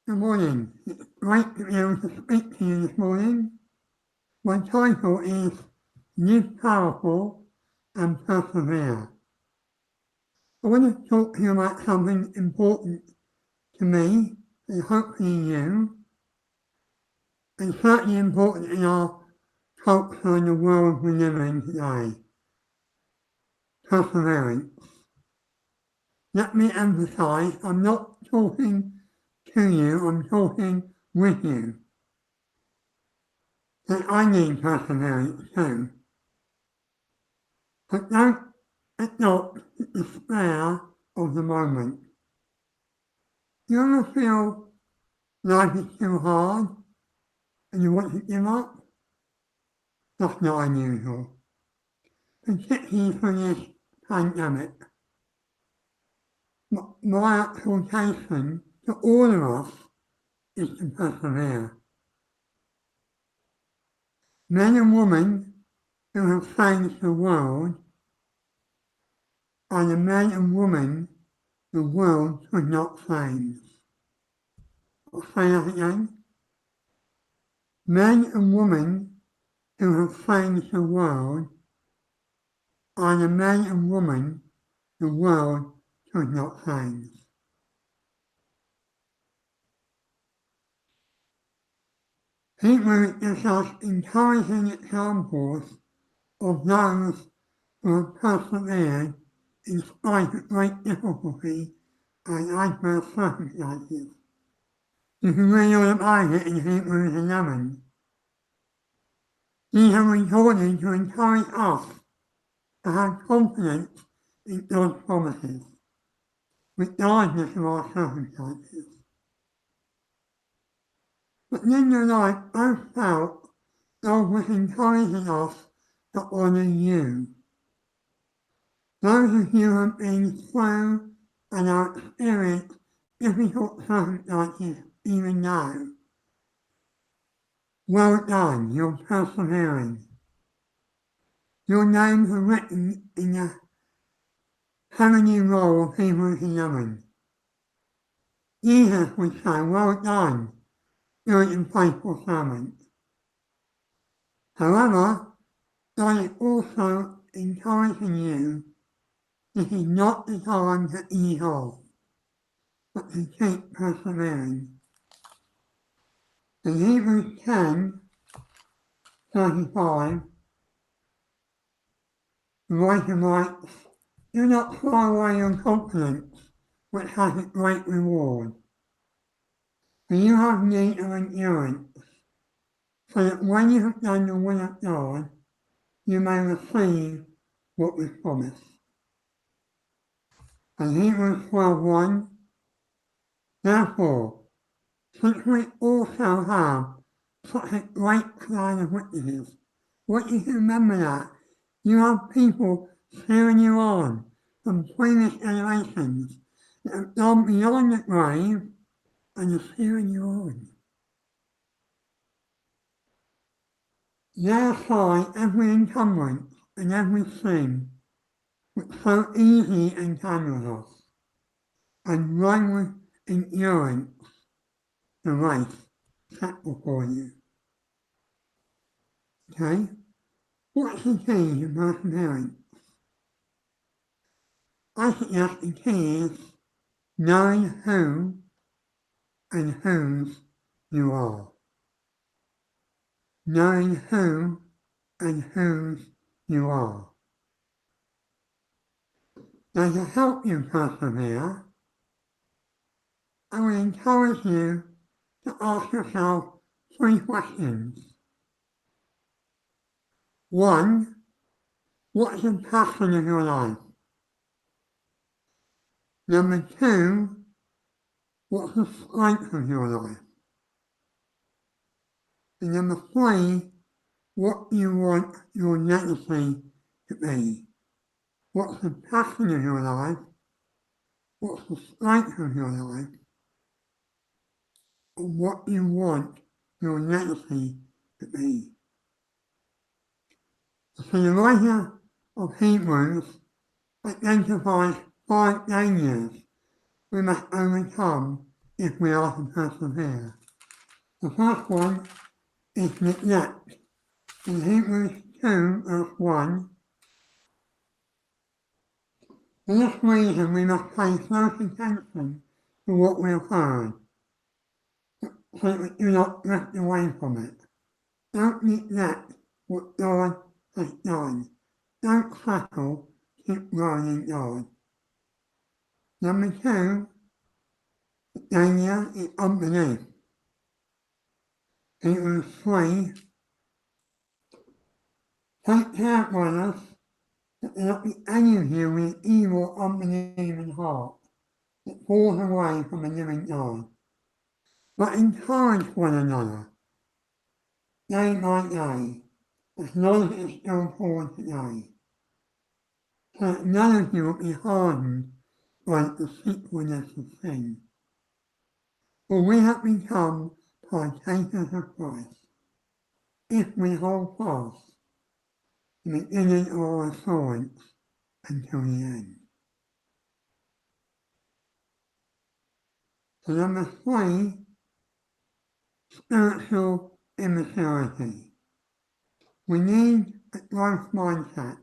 Good morning. It's great to be able to speak to you this morning. My title is Live Powerful and Persevere. I want to talk to you about something important to me and hopefully you, and certainly important in our culture and the world we live in today. Perseverance. Let me emphasize, I'm not talking to you, I'm talking with you. And I need perseverance too. But don't adopt the despair of the moment. You ever feel life is too hard and you want to give up? That's not unusual, particularly for this pandemic. My exhortation to all of us is to persevere. Men and women who have changed the world are the men and women the world should not change. I'll say that again. Men and women who have changed the world are the men and women the world should not change. Hebrews gives us encouraging examples of those who have persevered in spite of great difficulty and adverse circumstances. You can read all about it in Hebrews 11. These are recorded to encourage us to have confidence in God's promises, regardless of our circumstances. But Linda and I both felt God was encouraging us to honour you. Those of you who have been through and are experiencing difficult circumstances even now. Well done, you're persevering. Your names are written in the heavenly roll of Hebrews 11. Jesus would say, well done, good and faithful servant. However, God is also encouraging you, this is not the time to ease off, but to keep persevering. In Hebrews 10:35, the writer writes, do not throw away your confidence, which has a great reward. For you have need of endurance, so that when you have done the will of God, you may receive what was promised. And Hebrews 12:1, therefore, since we also have such a great cloud of witnesses, want you to remember that you have people cheering you on from previous generations that have gone beyond the grave and are cheering you on. Lay aside every encumbrance and every sin which so easily entangles us, and run with endurance the race set before you. Okay? What's the key to perseverance? I suggest the key is knowing who and whose you are. Knowing who and whose you are. Now to help you persevere, I will encourage you to ask yourself 3 questions. 1, what's the passion of your life? Number 2, what's the strength of your life? And number 3, what do you want your legacy to be? What's the passion of your life? What's the strength of your life? And what do you want your legacy to be? So the writer of Hebrews identifies 5 dangers we must overcome if we are to persevere. The first one is neglect. In Hebrews 2 verse 1, for this reason we must pay close attention to what we have heard, so that we do not drift away from it. Don't neglect what God has done. Don't settle, keep growing in God. Number 2, the danger is unbelief. Hebrews 3, take care, brothers, that there not be any of you with evil, unbelieving heart that falls away from the living God, but encourage one another, day by day, as long as it is still called today, so that none of you will be hardened by the deceitfulness of sin. For we have become partakers of Christ, if we hold fast the beginning of our assurance until the end. So number 3, spiritual immaturity. We need a growth mindset.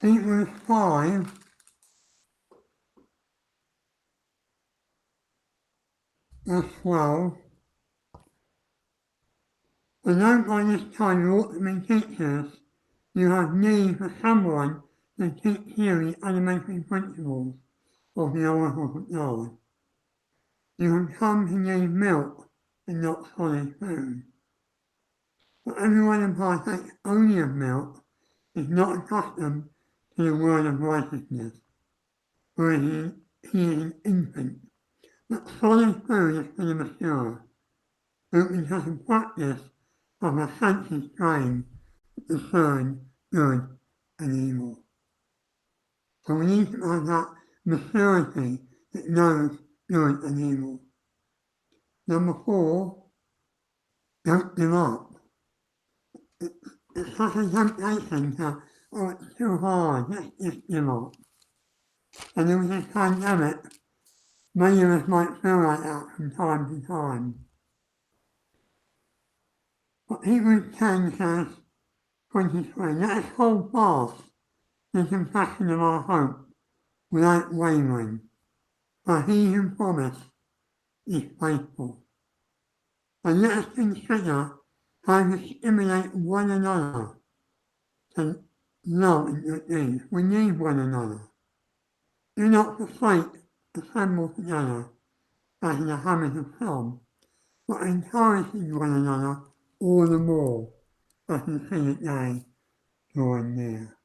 Hebrews 5 verse 12. For though by this time you ought to be teachers, you have need for someone to teach you the elementary principles of the oracles of God. You have come to need milk and not solid food. For everyone who partakes only of milk is not accustomed to the word of righteousness, for he is an infant. But solid food is for the mature, who because of practice of the senses trained to discern good and evil. So we need to have that maturity that knows good and evil. Number 4, don't give up. It's such a temptation to, oh, it's too hard, let's just give up. And with this pandemic, many of us might feel like that from time to time. But Hebrews 10 says, 23, let us hold fast the confession of our hope without wavering, for he who promised is faithful. And let us consider how to stimulate one another to love and good deeds. We need one another. Do not forsake assemble together as in the habit of some, but encouraging one another all the more as you see the day drawing near.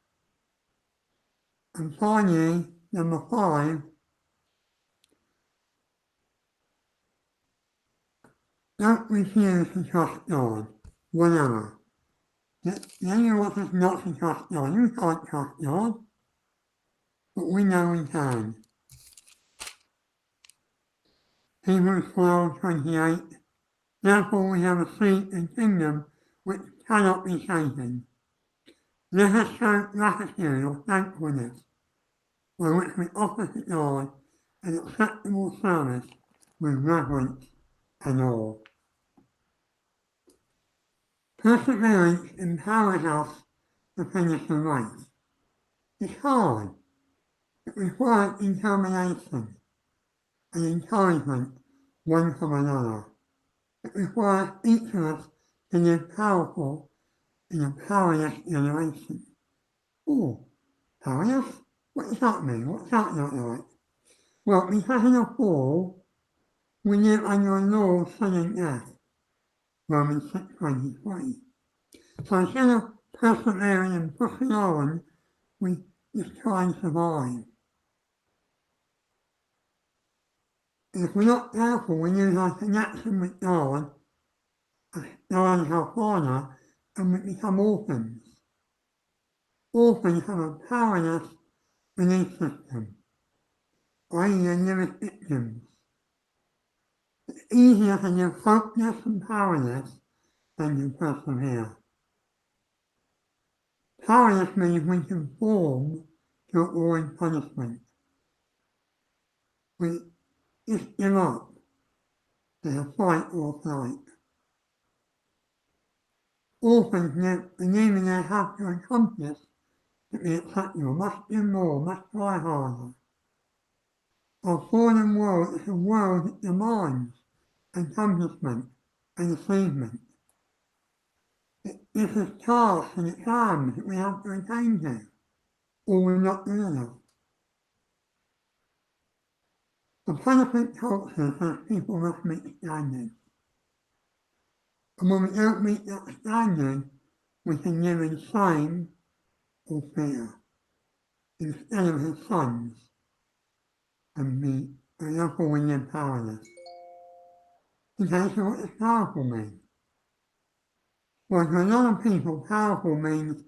And finally, number 5, don't refuse to trust God, whatever. The enemy wants us not to trust God. You can't trust God, but we know we can. Hebrews 12:28. Therefore we have a seat and kingdom which cannot be shaken. Let us show gratitude or thankfulness, by which we offer to God an acceptable service with reverence and awe. Perseverance empowers us to finish the race. It's hard. It requires determination and encouragement one from another. It requires each of us to live powerful in a powerless generation. Oh, powerless? What does that mean? What's that look like? Well, because of the fall, we live under a law of sin and death. Romans 6:23. So instead of persevering and pushing on, we just try and survive. And if we're not careful, we lose our connection with God, God is our Father, and we become orphans. Orphans have a powerless belief system, i.e. they live as victims. It's easier to live hopeless and powerless than to persevere. Powerless means we conform to avoid punishment. We just give up. There's a fight or flight. Orphans believing they have to accomplish to be acceptable, must do more, must try harder. Our fallen world is a world that demands accomplishment and achievement. It gives us tasks and exams that we have to attain to, or we're not good enough. The benefit culture says people must meet standards. And when we don't meet that standard, we can live in shame or fear, instead of his sons, and therefore we live powerless. Okay, so what does powerful mean? Well, to a lot of people, powerful means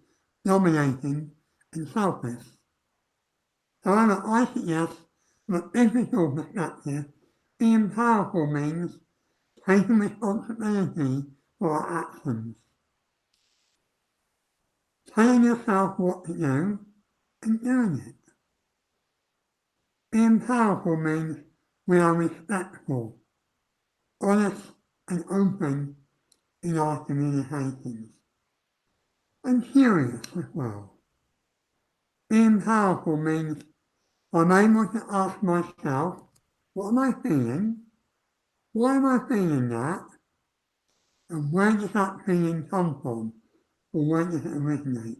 dominating and selfish. However, I suggest from a biblical perspective, being powerful means taking responsibility for our actions. Telling yourself what to do and doing it. Being powerful means we are respectful, honest and open in our communications. And curious as well. Being powerful means I'm able to ask myself, what am I feeling? Why am I feeling that? And where does that feeling come from? Or where does it originate?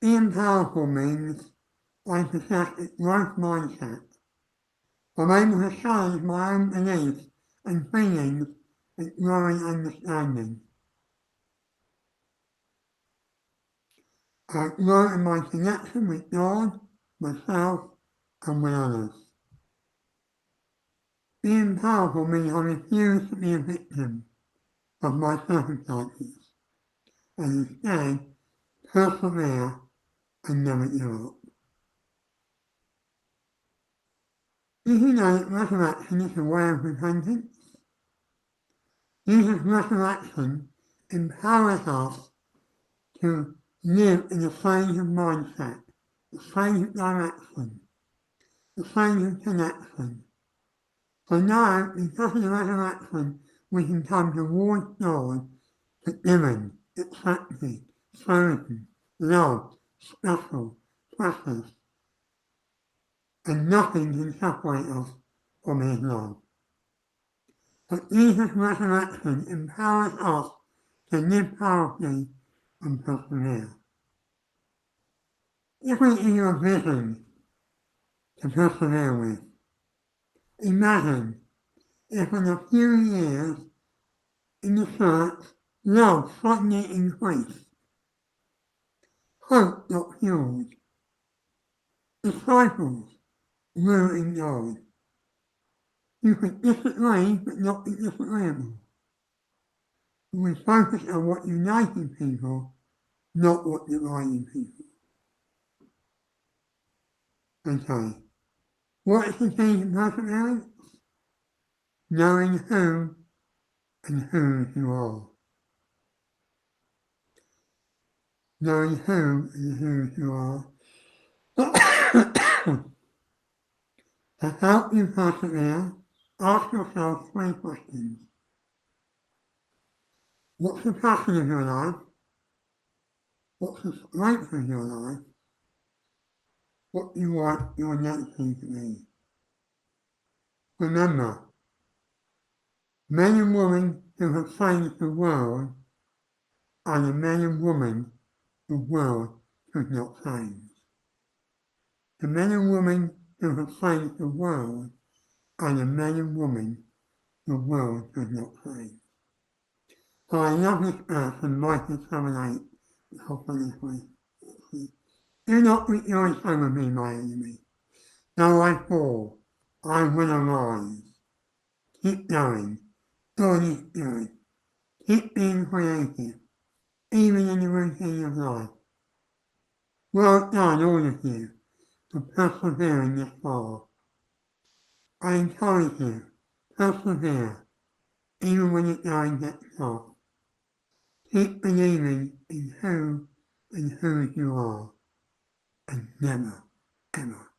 Being powerful means I possess a growth mindset. I'm able to challenge my own beliefs and feelings with growing understanding. I grow in my connection with God, myself, and with others. Being powerful means I refuse to be a victim of my circumstances, and instead persevere and never give up. Did you know that resurrection is a way of repentance? Jesus' resurrection empowers us to live in a change of mindset, a change of direction, a change of connection. So now, because of the resurrection, we can come towards God forgiven, accepted, chosen, loved, special, precious, and nothing can separate us from his love. But Jesus' resurrection empowers us to live powerfully and persevere. If we give you a vision to persevere with, imagine if in a few years in the church, love suddenly increased, hope got fueled, disciples grew in God. You could disagree but not be disagreeable. We focus on what united people, not what divided people. Okay. What is the key to perseverance? Knowing who and whose you are. Knowing who and whose you are. To help you persevere, ask yourself 3 questions. What's the passion of your life? What's the strength of your life? What do you want your next thing to be? Remember, men and women who have changed the world are the men and women the world could not change. The men and women who have changed the world are the men and women the world could not change. So I love this verse in Micah 7:8, hopefully this way. Do not rejoice over me, my enemy. Though I fall, I will arise. Keep going. God is good. Keep being creative, even in the routine of life. Well done, all of you, for persevering this far. I encourage you, persevere, even when it's going gets tough. Keep believing in who and whose you are, and never, ever